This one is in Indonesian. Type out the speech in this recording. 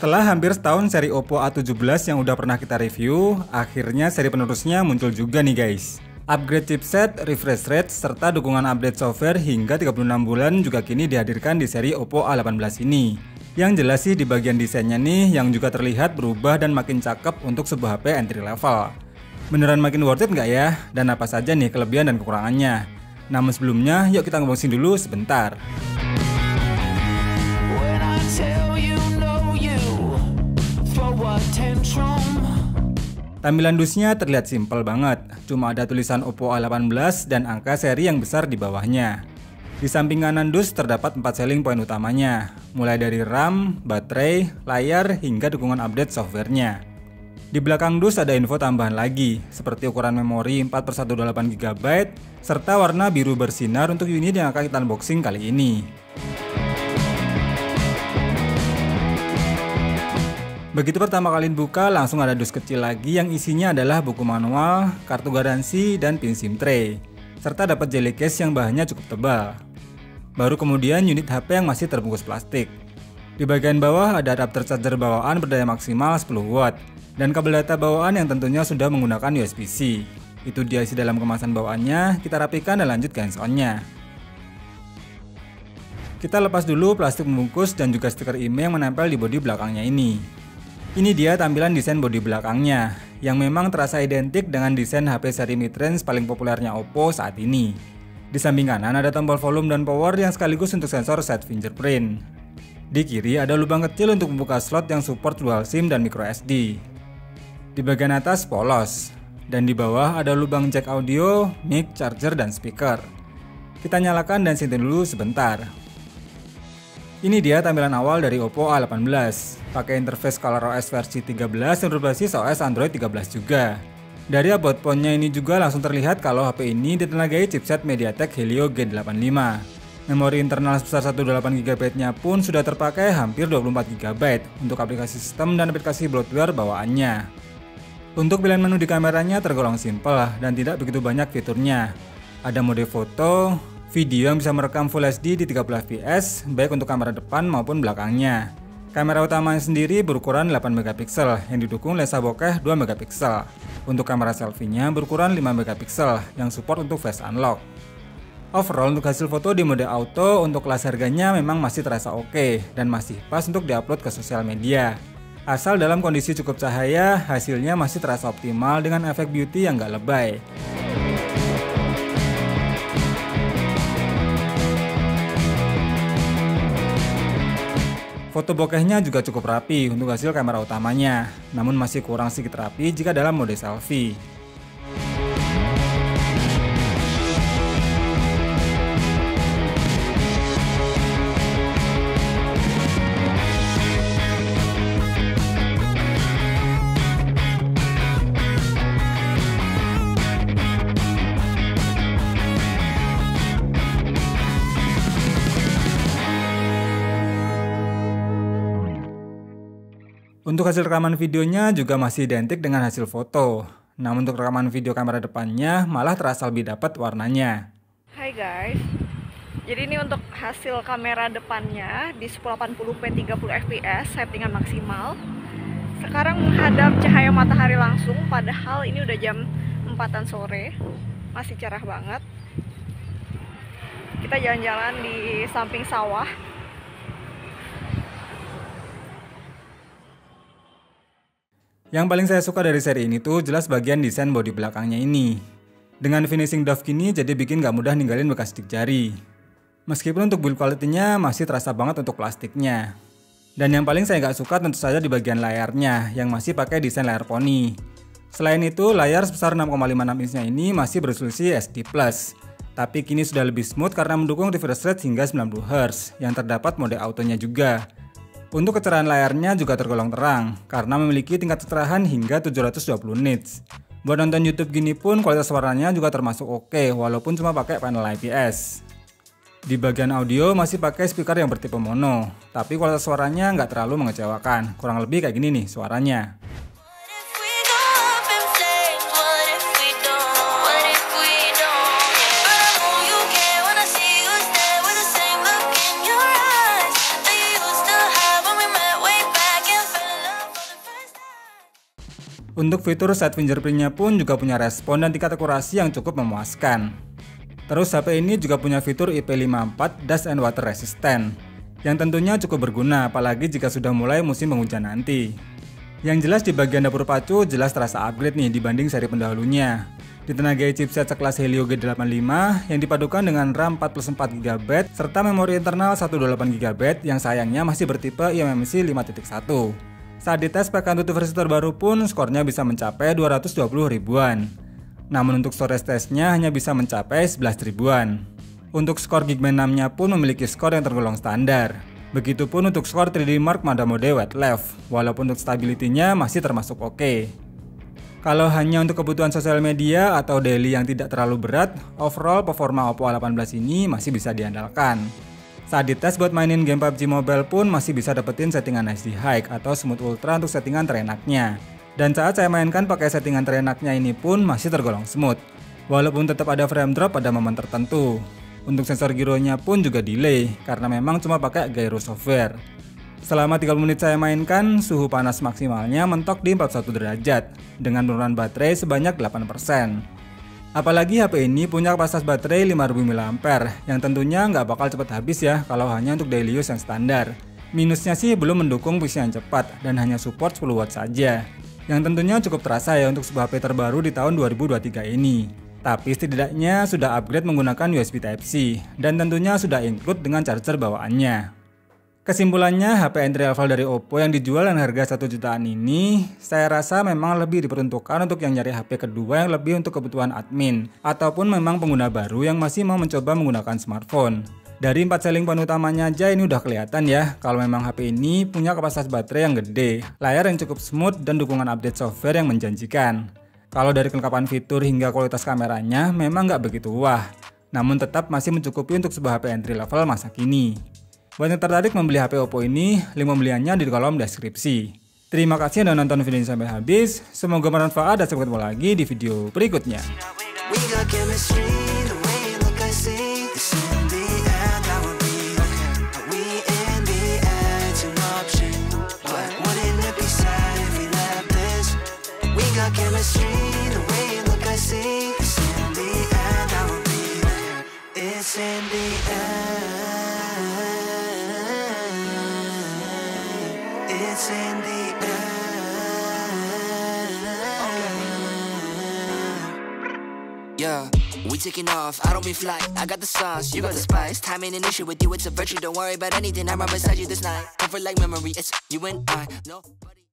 Setelah hampir setahun seri Oppo A17 yang udah pernah kita review, akhirnya seri penerusnya muncul juga nih guys. Upgrade chipset, refresh rate, serta dukungan update software hingga 36 bulan juga kini dihadirkan di seri Oppo A18 ini. Yang jelas sih di bagian desainnya nih yang juga terlihat berubah dan makin cakep untuk sebuah HP entry level. Beneran makin worth it nggak ya? Dan apa saja nih kelebihan dan kekurangannya? Namun sebelumnya, yuk kita ngomongin dulu sebentar. Tampilan dusnya terlihat simpel banget, cuma ada tulisan Oppo A18 dan angka seri yang besar di bawahnya. Di samping kanan dus terdapat 4 selling point utamanya, mulai dari RAM, baterai, layar, hingga dukungan update softwarenya. Di belakang dus ada info tambahan lagi, seperti ukuran memori 4/128 GB, serta warna biru bersinar untuk unit yang akan kita unboxing kali ini. Begitu pertama kali buka, langsung ada dus kecil lagi yang isinya adalah buku manual, kartu garansi, dan pin SIM tray. Serta dapat jelly case yang bahannya cukup tebal. Baru kemudian unit HP yang masih terbungkus plastik. Di bagian bawah ada adapter charger bawaan berdaya maksimal 10 watt, dan kabel data bawaan yang tentunya sudah menggunakan USB-C. Itu dia isi dalam kemasan bawaannya, kita rapikan dan lanjut ke hands-on-nya. Kita lepas dulu plastik pembungkus dan juga stiker IMEI yang menempel di bodi belakangnya ini. Ini dia tampilan desain bodi belakangnya, yang memang terasa identik dengan desain HP seri mid-range paling populernya Oppo saat ini. Di samping kanan ada tombol volume dan power yang sekaligus untuk sensor side fingerprint. Di kiri ada lubang kecil untuk membuka slot yang support dual SIM dan microSD. Di bagian atas polos, dan di bawah ada lubang jack audio, mic, charger, dan speaker. Kita nyalakan dan sentuh dulu sebentar. Ini dia tampilan awal dari Oppo A18, pakai interface ColorOS versi 13 yang berbasis OS Android 13 juga. Dari about phone-nya ini juga langsung terlihat kalau HP ini ditenagai chipset MediaTek Helio G85. Memori internal sebesar 128 GB-nya pun sudah terpakai hampir 24 GB untuk aplikasi sistem dan aplikasi bloatware bawaannya. Untuk pilihan menu di kameranya tergolong simpel dan tidak begitu banyak fiturnya. Ada mode foto, video yang bisa merekam Full HD di 30 fps, baik untuk kamera depan maupun belakangnya. Kamera utamanya sendiri berukuran 8 MP yang didukung lensa bokeh 2 MP. Untuk kamera selfie-nya berukuran 5 MP yang support untuk face unlock. Overall untuk hasil foto di mode auto untuk kelas harganya memang masih terasa oke dan masih pas untuk diupload ke sosial media. Asal dalam kondisi cukup cahaya, hasilnya masih terasa optimal dengan efek beauty yang gak lebay. Foto bokehnya juga cukup rapi untuk hasil kamera utamanya, namun masih kurang sedikit rapi jika dalam mode selfie. Untuk hasil rekaman videonya juga masih identik dengan hasil foto. Namun untuk rekaman video kamera depannya malah terasa lebih dapat warnanya. Hai guys. Jadi ini untuk hasil kamera depannya di 1080p 30 fps settingan maksimal. Sekarang menghadap cahaya matahari langsung, padahal ini udah jam 4-an sore. Masih cerah banget. Kita jalan-jalan di samping sawah. Yang paling saya suka dari seri ini tuh jelas bagian desain bodi belakangnya ini. Dengan finishing doff gini jadi bikin gak mudah ninggalin bekas sidik jari. Meskipun untuk build quality-nya masih terasa banget untuk plastiknya. Dan yang paling saya gak suka tentu saja di bagian layarnya yang masih pakai desain layar poni. Selain itu layar sebesar 6,56 inch-nya ini masih beresolusi SD+. Tapi kini sudah lebih smooth karena mendukung refresh rate hingga 90Hz yang terdapat mode autonya juga. Untuk kecerahan layarnya juga tergolong terang, karena memiliki tingkat kecerahan hingga 720 nits. Buat nonton YouTube gini pun kualitas suaranya juga termasuk oke, walaupun cuma pakai panel IPS. Di bagian audio masih pakai speaker yang bertipe mono, tapi kualitas suaranya nggak terlalu mengecewakan, kurang lebih kayak gini nih suaranya. Untuk fitur set fingerprintnya pun juga punya respon dan tingkat akurasi yang cukup memuaskan. Terus HP ini juga punya fitur IP54 Dust and Water Resistant, yang tentunya cukup berguna apalagi jika sudah mulai musim penghujan nanti. Yang jelas di bagian dapur pacu jelas terasa upgrade nih dibanding seri pendahulunya. Ditenagai chipset sekelas Helio G85 yang dipadukan dengan RAM 4+4GB serta memori internal 128GB yang sayangnya masih bertipe eMMC 5.1. Saat dites pakai AnTuTu versi terbaru pun skornya bisa mencapai 220 ribuan. Namun untuk storage testnya hanya bisa mencapai 11 ribuan. Untuk skor Geekbench 6-nya pun memiliki skor yang tergolong standar. Begitupun untuk skor 3D Mark pada mode wet left, walaupun untuk stability-nya masih termasuk oke. Kalau hanya untuk kebutuhan sosial media atau daily yang tidak terlalu berat, overall performa Oppo A18 ini masih bisa diandalkan. Saat dites buat mainin game PUBG Mobile pun masih bisa dapetin settingan HD High atau Smooth Ultra untuk settingan terenaknya. Dan saat saya mainkan pakai settingan terenaknya ini pun masih tergolong smooth. Walaupun tetap ada frame drop pada momen tertentu. Untuk sensor gironya pun juga delay karena memang cuma pakai gyro software. Selama 30 menit saya mainkan, suhu panas maksimalnya mentok di 41 derajat dengan penurunan baterai sebanyak 8%. Apalagi HP ini punya kapasitas baterai 5000 mAh yang tentunya nggak bakal cepat habis ya kalau hanya untuk daily use yang standar. Minusnya sih belum mendukung PC yang cepat dan hanya support 10 watt saja. Yang tentunya cukup terasa ya untuk sebuah HP terbaru di tahun 2023 ini. Tapi setidaknya sudah upgrade menggunakan USB Type-C dan tentunya sudah include dengan charger bawaannya. Kesimpulannya, HP entry level dari Oppo yang dijual dengan harga 1 jutaan ini, saya rasa memang lebih diperuntukkan untuk yang nyari HP kedua yang lebih untuk kebutuhan admin, ataupun memang pengguna baru yang masih mau mencoba menggunakan smartphone. Dari 4 selling point utamanya aja ini udah kelihatan ya, kalau memang HP ini punya kapasitas baterai yang gede, layar yang cukup smooth, dan dukungan update software yang menjanjikan. Kalau dari kelengkapan fitur hingga kualitas kameranya memang nggak begitu wah, namun tetap masih mencukupi untuk sebuah HP entry level masa kini. Buat yang tertarik membeli HP Oppo ini, link pembeliannya di kolom deskripsi. Terima kasih sudah nonton video ini sampai habis. Semoga bermanfaat dan sampai ketemu lagi di video berikutnya. It's in the air. Yeah, we taking off, I don't be fly. I got the sauce, you got the spice. Time ain't an issue with you, it's a virtue. Don't worry about anything, I'm right beside you this night. Comfort like memory, it's you and I. No.